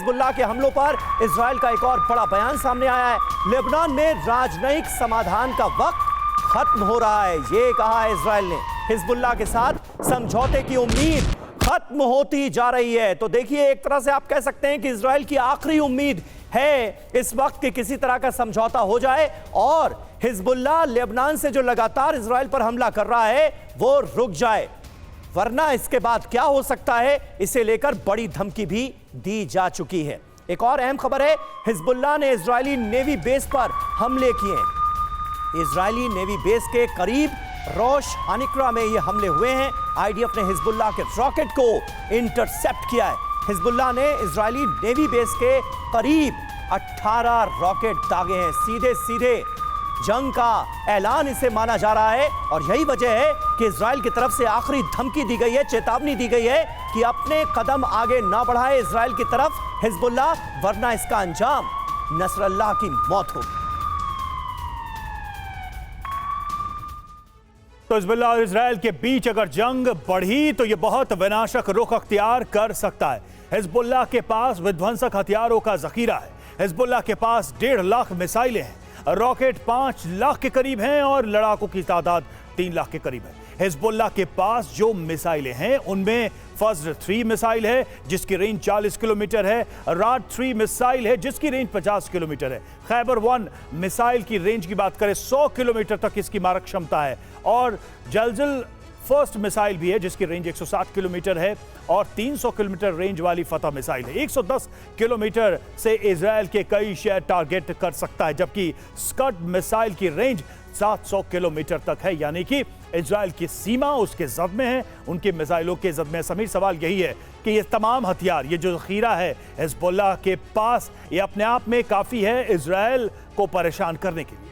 Hezbollah के हमलों पर इजराइल का एक और बड़ा बयान सामने आया है। लेबनान में राजनयिक समाधान का वक्त खत्म हो रहा है, ये कहा है इजराइल ने। हिजबुल्लाह के साथ समझौते की उम्मीद खत्म होती जा रही है। तो देखिए, एक तरह से आप कह सकते हैं कि इजराइल की आखिरी उम्मीद है इस वक्त कि किसी तरह का समझौता हो जाए और हिजबुल्लाह लेबनान से जो लगातार इजराइल पर हमला कर रहा है वो रुक जाए, वरना इसके बाद क्या हो सकता है, इसे लेकर बड़ी धमकी भी दी जा चुकी है। एक और अहम खबर है, हिजबुल्लाह ने इजरायली नेवी बेस पर हमले किए। इजरायली नेवी बेस के करीब रोश हानिक्रा में ये हमले हुए हैं। आईडीएफ ने हिजबुल्लाह के रॉकेट को इंटरसेप्ट किया है। हिजबुल्लाह ने इजरायली नेवी बेस के करीब 18 रॉकेट दागे हैं। सीधे सीधे जंग का ऐलान इसे माना जा रहा है और यही वजह है कि इजराइल की तरफ से आखिरी धमकी दी गई है, चेतावनी दी गई है कि अपने कदम आगे ना बढ़ाए इजराइल की तरफ हिजबुल्लाह, वरना इसका अंजाम नसरल्लाह की मौत होगी। तो हिजबुल्लाह और इजराइल के बीच अगर जंग बढ़ी तो यह बहुत विनाशक रुख अख्तियार कर सकता है। हिजबुल्लाह के पास विध्वंसक हथियारों का जखीरा है। हिजबुल्लाह के पास 1.5 लाख मिसाइलें हैं, रॉकेट 5 लाख के करीब हैं और लड़ाकों की तादाद 3 लाख के करीब है। हिजबुल्लाह के पास जो मिसाइलें हैं उनमें फज्र 3 मिसाइल है जिसकी रेंज 40 किलोमीटर है, राड 3 मिसाइल है जिसकी रेंज 50 किलोमीटर है, खैबर 1 मिसाइल की रेंज की बात करें 100 किलोमीटर तक इसकी मारक क्षमता है, और जलजल फर्स्ट मिसाइल भी है जिसकी रेंज 160 किलोमीटर है और 300 किलोमीटर रेंज वाली फतह मिसाइल है। 110 किलोमीटर से इजराइल के कई शहर टारगेट कर सकता है, जबकि स्कड मिसाइल की रेंज 700 किलोमीटर तक है। यानी कि इजराइल की सीमा उसके जद में है, उनके मिसाइलों के जद में। समीर, सवाल यही है कि ये तमाम हथियार, ये जो जखीरा है हिजबुल्लाह के पास, ये अपने आप में काफी है इजराइल को परेशान करने के लिए?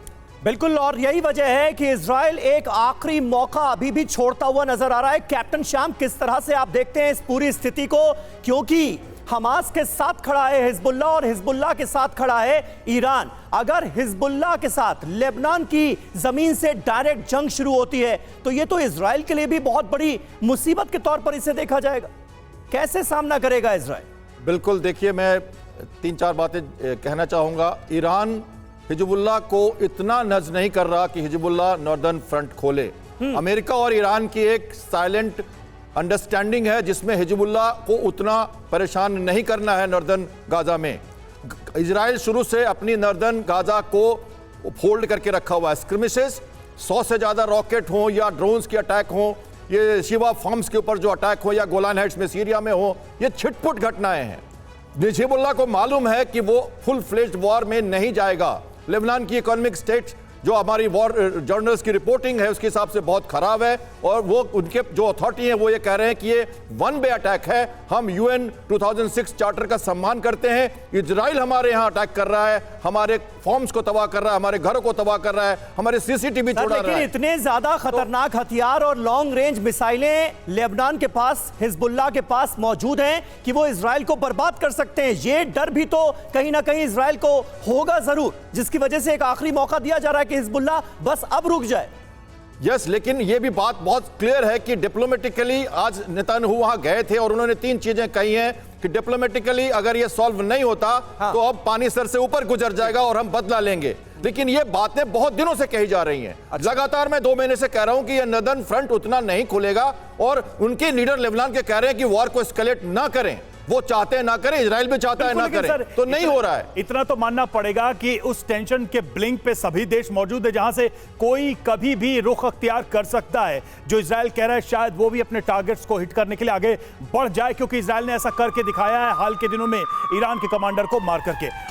बिल्कुल, और यही वजह है कि इजराइल एक आखिरी मौका अभी भी छोड़ता हुआ नजर आ रहा है। कैप्टन श्याम, किस तरह से आप देखते हैं इस पूरी स्थिति को, क्योंकि हमास के साथ खड़ा है हिजबुल्लाह और हिजबुल्लाह के साथ खड़ा है ईरान। अगर हिजबुल्लाह के साथ लेबनान की जमीन से डायरेक्ट जंग शुरू होती है तो ये तो इजराइल के लिए भी बहुत बड़ी मुसीबत के तौर पर इसे देखा जाएगा। कैसे सामना करेगा इजराइल? बिल्कुल, देखिए, मैं 3-4 बातें कहना चाहूंगा। ईरान हिजबुल्लाह को इतना नज नहीं कर रहा कि हिजबुल्लाह नॉर्दर्न फ्रंट खोले। अमेरिका और ईरान की एक साइलेंट अंडरस्टैंडिंग है जिसमें हिजबुल्लाह को उतना परेशान नहीं करना है नॉर्दर्न गाजा में। इजराइल शुरू से अपनी नॉर्दर्न गाजा को फोल्ड करके रखा हुआ है। स्क्रिमिशेस, 100 से ज़्यादा रॉकेट हों या ड्रोन्स के अटैक हों, ये शिवा फार्म्स के ऊपर जो अटैक हो या गोलान हाइट्स में सीरिया में हो, ये छिटपुट घटनाएं हैं। हिजबुल्लाह को मालूम है कि वो फुल फ्लेज्ड वॉर में नहीं जाएगा। लेबनान की इकोनॉमिक स्टेट जो हमारी वॉर जर्नल्स की रिपोर्टिंग है उसके हिसाब से बहुत खराब है, और वो उनके जो अथॉरिटी हैं वो ये कह रहे हैं कि ये वन वे अटैक है। हम UN 2006 चार्टर का सम्मान करते हैं। इजराइल हमारे यहाँ अटैक कर रहा है, हमारे फॉर्म्स को तबाह कर रहा है, हमारे घरों को तबाह कर रहा है, हमारे CCTV छोड़ा रहा है। इतने ज्यादा खतरनाक हथियार और लॉन्ग रेंज मिसाइलें लेबनान के पास, हिजबुल्लाह के पास मौजूद हैं कि वो इजराइल को बर्बाद कर सकते हैं। ये डर भी तो कहीं ना कहीं इजराइल को होगा जरूर, जिसकी वजह से एक आखिरी मौका दिया जा रहा है कि हिजबुल्लाह बस अब रुक जाए। यस, लेकिन यह भी बात बहुत क्लियर है कि डिप्लोमेटिकली आज नेतन्याहू वहां गए थे और उन्होंने 3 चीजें कही हैं कि डिप्लोमेटिकली अगर यह सॉल्व नहीं होता तो अब पानी सर से ऊपर गुजर जाएगा और हम बदला लेंगे। लेकिन ये बातें बहुत दिनों से कही जा रही हैं। लगातार मैं 2 महीने से कह रहा हूं कि यह नॉर्दर्न फ्रंट उतना नहीं खुलेगा, और उनके लीडर लेबनान के कह रहे हैं कि वॉर को एस्केलेट ना करें। वो चाहते हैं ना करें, इजराइल भी चाहता है ना करें, तो नहीं हो रहा है। इतना तो मानना पड़ेगा कि उस टेंशन के ब्लिंक पे सभी देश मौजूद है जहां से कोई कभी भी रुख अख्तियार कर सकता है। जो इजराइल कह रहा है शायद वो भी अपने टारगेट्स को हिट करने के लिए आगे बढ़ जाए, क्योंकि इजराइल ने ऐसा करके दिखाया है हाल के दिनों में ईरान के कमांडर को मार करके।